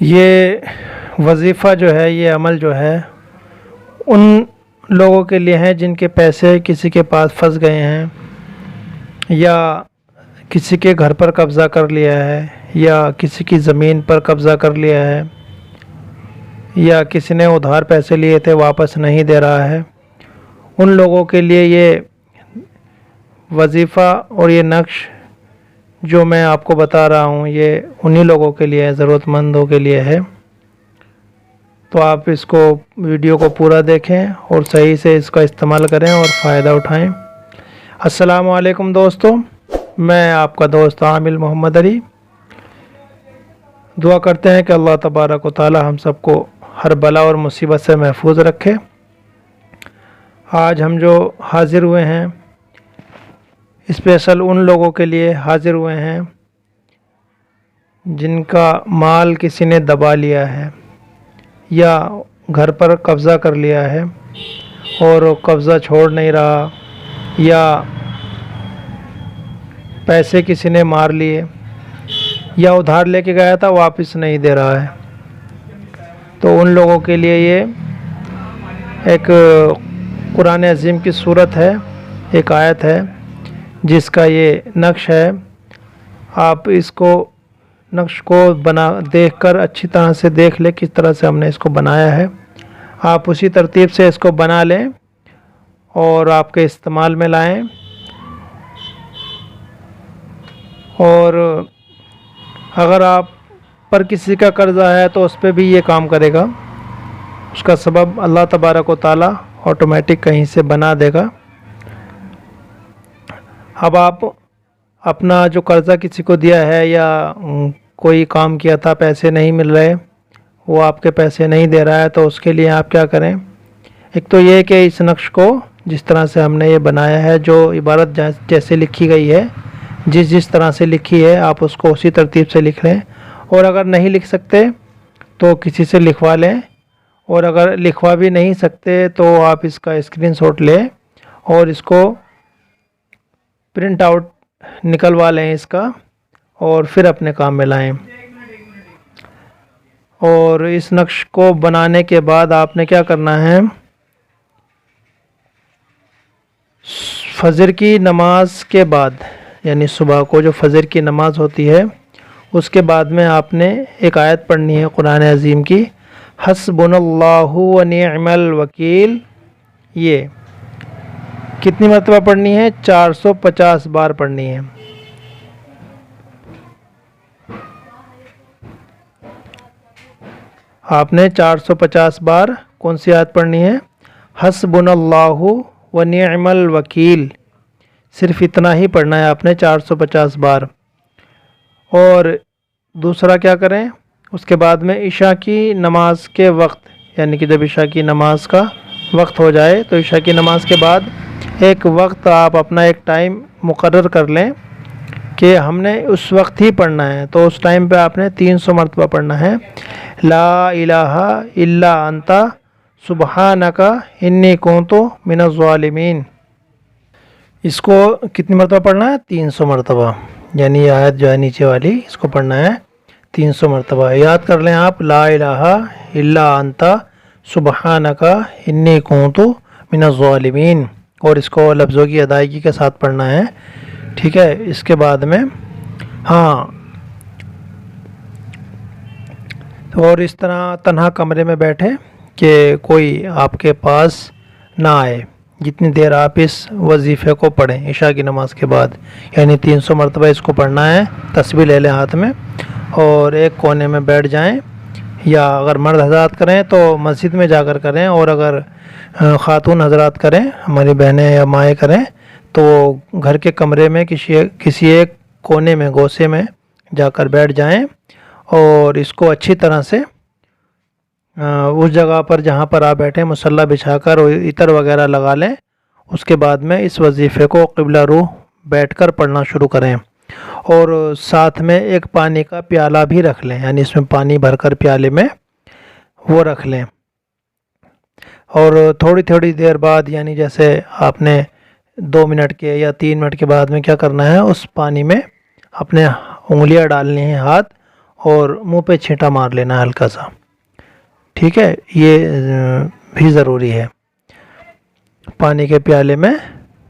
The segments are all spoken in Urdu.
یہ وظیفہ جو ہے، یہ عمل جو ہے ان لوگوں کے لیے ہے جن کے پیسے کسی کے پاس پھنس گئے ہیں، یا کسی کے گھر پر قبضہ کر لیا ہے، یا کسی کی زمین پر قبضہ کر لیا ہے، یا کسی نے ادھار پیسے لیے تھے واپس نہیں دے رہا ہے۔ ان لوگوں کے لیے یہ وظیفہ اور یہ نقش جو میں آپ کو بتا رہا ہوں، یہ انہی لوگوں کے لیے ہے، ضرورت مندوں کے لیے ہے۔ تو آپ اس کو ویڈیو کو پورا دیکھیں اور صحیح سے اس کا استعمال کریں اور فائدہ اٹھائیں۔ السلام علیکم دوستو، میں آپ کا دوست عامل محمد علی۔ دعا کرتے ہیں کہ اللہ تبارک و تعالی ہم سب کو ہر بلا اور مصیبت سے محفوظ رکھے۔ آج ہم جو حاضر ہوئے ہیں، اسپیشل ان لوگوں کے لیے حاضر ہوئے ہیں جن کا مال کسی نے دبا لیا ہے یا گھر پر قبضہ کر لیا ہے اور قبضہ چھوڑ نہیں رہا، یا پیسے کسی نے مار لیے، یا ادھار لے کے گیا تھا واپس نہیں دے رہا ہے۔ تو ان لوگوں کے لیے یہ ایک قرآن عظیم کی صورت ہے، ایک آیت ہے جس کا یہ نقش ہے۔ آپ اس کو نقش کو دیکھ کر اچھی طرح سے دیکھ لیں کس طرح سے ہم نے اس کو بنایا ہے۔ آپ اسی ترتیب سے اس کو بنا لیں اور آپ کے استعمال میں لائیں۔ اور اگر آپ پر کسی کا قرضہ ہے تو اس پہ بھی یہ کام کرے گا، اس کا سبب اللہ تبارک و تعالی آٹومیٹک کہیں سے بنا دے گا۔ اب آپ اپنا جو قرضہ کسی کو دیا ہے یا کوئی کام کیا تھا، پیسے نہیں مل رہے، وہ آپ کے پیسے نہیں دے رہا ہے، تو اس کے لیے آپ کیا کریں؟ ایک تو یہ کہ اس نقش کو جس طرح سے ہم نے یہ بنایا ہے، جو عبارت جیسے لکھی گئی ہے، جس طرح سے لکھی ہے آپ اس کو اسی ترتیب سے لکھ لیں۔ اور اگر نہیں لکھ سکتے تو کسی سے لکھوا لیں، اور اگر لکھوا بھی نہیں سکتے تو آپ اس کا اسکرین شاٹ لیں اور اس کو پرنٹ آؤٹ نکلوا لیں اس کا، اور پھر اپنے کام میں لائیں۔ اور اس نقش کو بنانے کے بعد آپ نے کیا کرنا ہے؟ فجر کی نماز کے بعد، یعنی صبح کو جو فجر کی نماز ہوتی ہے اس کے بعد میں آپ نے ایک آیت پڑھنی ہے قرآن عظیم کی، حسبنا اللہ و نعم الوکیل۔ یہ کتنی مرتبہ پڑھنی ہے؟ 450 بار پڑھنی ہے۔ آپ نے 450 بار کون سی آیت پڑھنی ہے؟ حسبنا اللہ و نعم الوکیل۔ صرف اتنا ہی پڑھنا ہے آپ نے 450 بار۔ اور دوسرا کیا کریں؟ اس کے بعد میں عشاء کی نماز کے وقت، یعنی کہ جب عشاء کی نماز کا وقت ہو جائے تو عشاء کی نماز کے بعد ایک وقت آپ اپنا ایک ٹائم مقرر کر لیں کہ ہم نے اس وقت ہی پڑھنا ہے۔ تو اس ٹائم پہ آپ نے 300 مرتبہ پڑھنا ہے، لا الہ الا انت سبحانک انی کنت من الظالمین۔ اس کو کتنی مرتبہ پڑھنا ہے؟ 300 مرتبہ، یعنی یہ آیت جو ہے نیچے والی، اس کو پڑھنا ہے 300 مرتبہ۔ یاد کر لیں آپ، لا الہ الا انت سبحانک انی کنت من الظالمین، اور اس کو لفظوں کی ادائیگی کے ساتھ پڑھنا ہے، ٹھیک ہے؟ اس کے بعد میں اور اس طرح تنہا کمرے میں بیٹھے کہ کوئی آپ کے پاس نہ آئے، جتنی دیر آپ اس وظیفے کو پڑھیں عشاء کی نماز کے بعد، یعنی 300 مرتبہ اس کو پڑھنا ہے۔ تسبیح لے لیں ہاتھ میں اور ایک کونے میں بیٹھ جائیں، یا اگر مرد حضرات کریں تو مسجد میں جا کر کریں، اور اگر خاتون حضرات کریں، ہماری بہنیں یا مائیں کریں، تو گھر کے کمرے میں کسی ایک کونے میں، گوشے میں جا کر بیٹھ جائیں، اور اس کو اچھی طرح سے اس جگہ پر جہاں پر آپ بیٹھیں مصلی بچھا کر عطر وغیرہ لگا لیں۔ اس کے بعد میں اس وظیفے کو قبلہ روح بیٹھ کر پڑھنا شروع کریں، اور ساتھ میں ایک پانی کا پیالہ بھی رکھ لیں، یعنی اس میں پانی بھر کر پیالے میں وہ رکھ لیں۔ اور تھوڑی تھوڑی دیر بعد، یعنی جیسے آپ نے 2 منٹ کے یا 3 منٹ کے بعد میں کیا کرنا ہے؟ اس پانی میں اپنے انگلیاں ڈالنی ہیں ہاتھ، اور منہ پہ چھینٹا مار لینا ہے ہلکا سا، ٹھیک ہے، یہ بھی ضروری ہے۔ پانی کے پیالے میں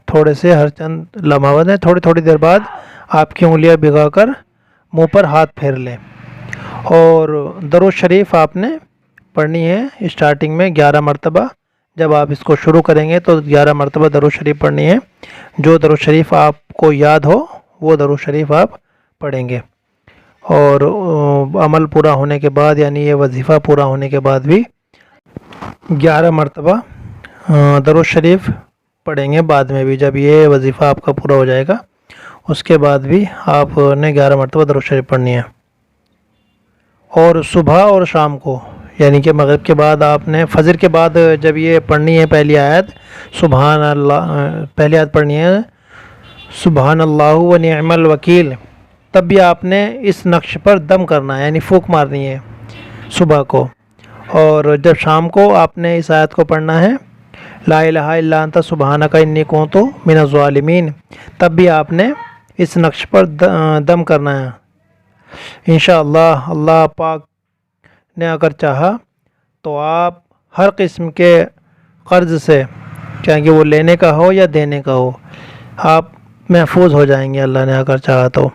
تھوڑے سے ہر چند لمحات میں تھوڑی تھوڑی دیر بعد آپ کی انگلیاں بھگا کر منہ پر ہاتھ پھیر لیں، اور درود شریف آپ نے پڑھنی ہے اسٹارٹنگ میں 11 مرتبہ۔ جب آپ اس کو شروع کریں گے تو 11 مرتبہ درود شریف پڑھنی ہے۔ جو درود شریف آپ کو یاد ہو وہ درود شریف آپ پڑھیں گے، اور عمل پورا ہونے کے بعد یعنی یہ وظیفہ پورا ہونے کے بعد بھی 11 مرتبہ درود شریف پڑھیں گے بعد میں بھی، جب یہ وظیفہ آپ کا پورا ہو جائے گا اس کے بعد بھی آپ نے 11 مرتبہ درود شریف پڑھنی ہے۔ اور صبح اور شام کو یعنی کہ مغرب کے بعد آپ نے فجر کے بعد جب یہ پڑھنی ہے پہلی آیت سبحان اللہ، پہلی آیت پڑھنی ہے سبحان اللہ و نعم الوکیل، تب بھی آپ نے اس نقش پر دم کرنا ہے یعنی پھونک مارنی ہے صبح کو۔ اور جب شام کو آپ نے اس آیت کو پڑھنا ہے لا الہ الا انت سبحانک انی کنت من الظالمین، تب بھی آپ نے اس نقش پر دم کرنا ہے۔ انشاءاللہ اللہ پاک نے اگر چاہا تو آپ ہر قسم کے قرض سے، چاہے کہ وہ لینے کا ہو یا دینے کا ہو، آپ محفوظ ہو جائیں گے اللہ نے اگر چاہا تو۔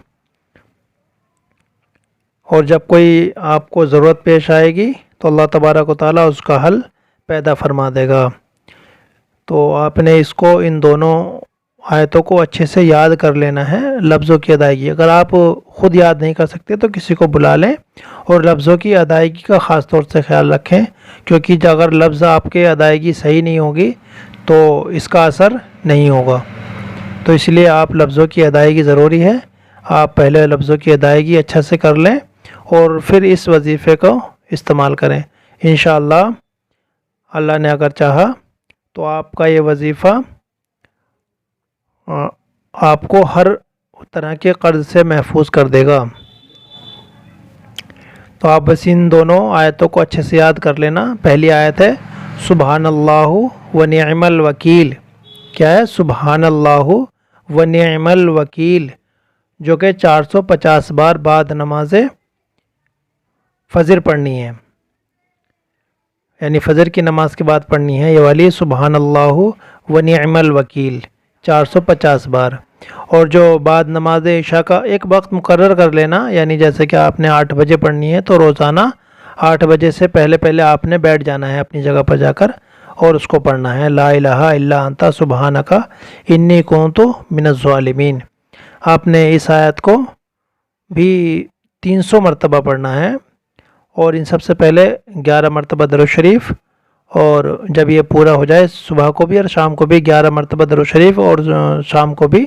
اور جب کوئی آپ کو ضرورت پیش آئے گی تو اللہ تبارک و تعالیٰ اس کا حل پیدا فرما دے گا۔ تو آپ نے اس کو ان دونوں آیتوں کو اچھے سے یاد کر لینا ہے، لفظوں کی ادائیگی۔ اگر آپ خود یاد نہیں کر سکتے تو کسی کو بلا لیں اور لفظوں کی ادائیگی کا خاص طور سے خیال رکھیں، کیونکہ اگر لفظ آپ کے ادائیگی صحیح نہیں ہوگی تو اس کا اثر نہیں ہوگا۔ تو اس لیے آپ لفظوں کی ادائیگی ضروری ہے، آپ پہلے لفظوں کی ادائیگی اچھا سے کر لیں اور پھر اس وظیفے کو استعمال کریں۔ انشاءاللہ اللہ نے اگر چاہا تو آپ کا یہ وظیفہ آپ کو ہر طرح کے قرض سے محفوظ کر دے گا۔ تو آپ بس ان دونوں آیتوں کو اچھے سے یاد کر لینا۔ پہلی آیت ہے سبحان اللہ و نعم الوکیل، کیا ہے؟ سبحان اللہ و نعم الوکیل، جو کہ 450 بار بعد نماز فجر پڑھنی ہے، یعنی فجر کی نماز کے بعد پڑھنی ہے یہ والی سبحان اللہ و نعم الوکیل 450 بار۔ اور جو بعد نماز عشاء کا ایک وقت مقرر کر لینا، یعنی جیسے کہ آپ نے 8 بجے پڑھنی ہے تو روزانہ 8 بجے سے پہلے آپ نے بیٹھ جانا ہے اپنی جگہ پر جا کر اور اس کو پڑھنا ہے لا الہ الا انت سبحانک انی کنت من الظالمین۔ آپ نے اس آیت کو بھی 300 مرتبہ پڑھنا ہے، اور ان سب سے پہلے 11 مرتبہ درود شریف، اور جب یہ پورا ہو جائے صبح کو بھی اور شام کو بھی 11 مرتبہ درود شریف، اور شام کو بھی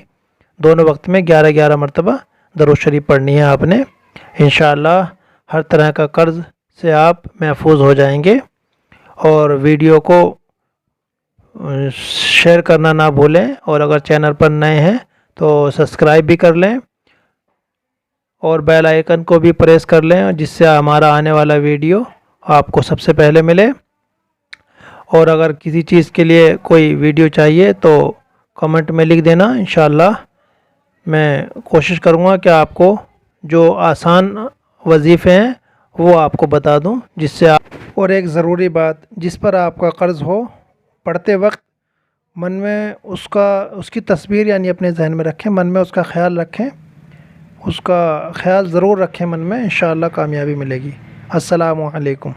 دونوں وقت میں 11 مرتبہ درود شریف پڑھنی ہے آپ نے۔ انشاءاللہ ہر طرح کا قرض سے آپ محفوظ ہو جائیں گے۔ اور ویڈیو کو شیئر کرنا نہ بھولیں، اور اگر چینل پر نئے ہیں تو سبسکرائب بھی کر لیں اور بیل آئیکن کو بھی پریس کر لیں، جس سے ہمارا آنے والا ویڈیو آپ کو سب سے پہلے ملے۔ اور اگر کسی چیز کے لیے کوئی ویڈیو چاہیے تو کمنٹ میں لکھ دینا، انشاءاللہ میں کوشش کروں گا کہ آپ کو جو آسان وظیفے ہیں وہ آپ کو بتا دوں، جس سے آپ۔ اور ایک ضروری بات، جس پر آپ کا قرض ہو پڑھتے وقت من میں اس کی تصویر یعنی اپنے ذہن میں رکھیں، من میں اس کا خیال رکھیں، اس کا خیال ضرور رکھیں من میں، انشاءاللہ کامیابی ملے گی۔ السلام علیکم۔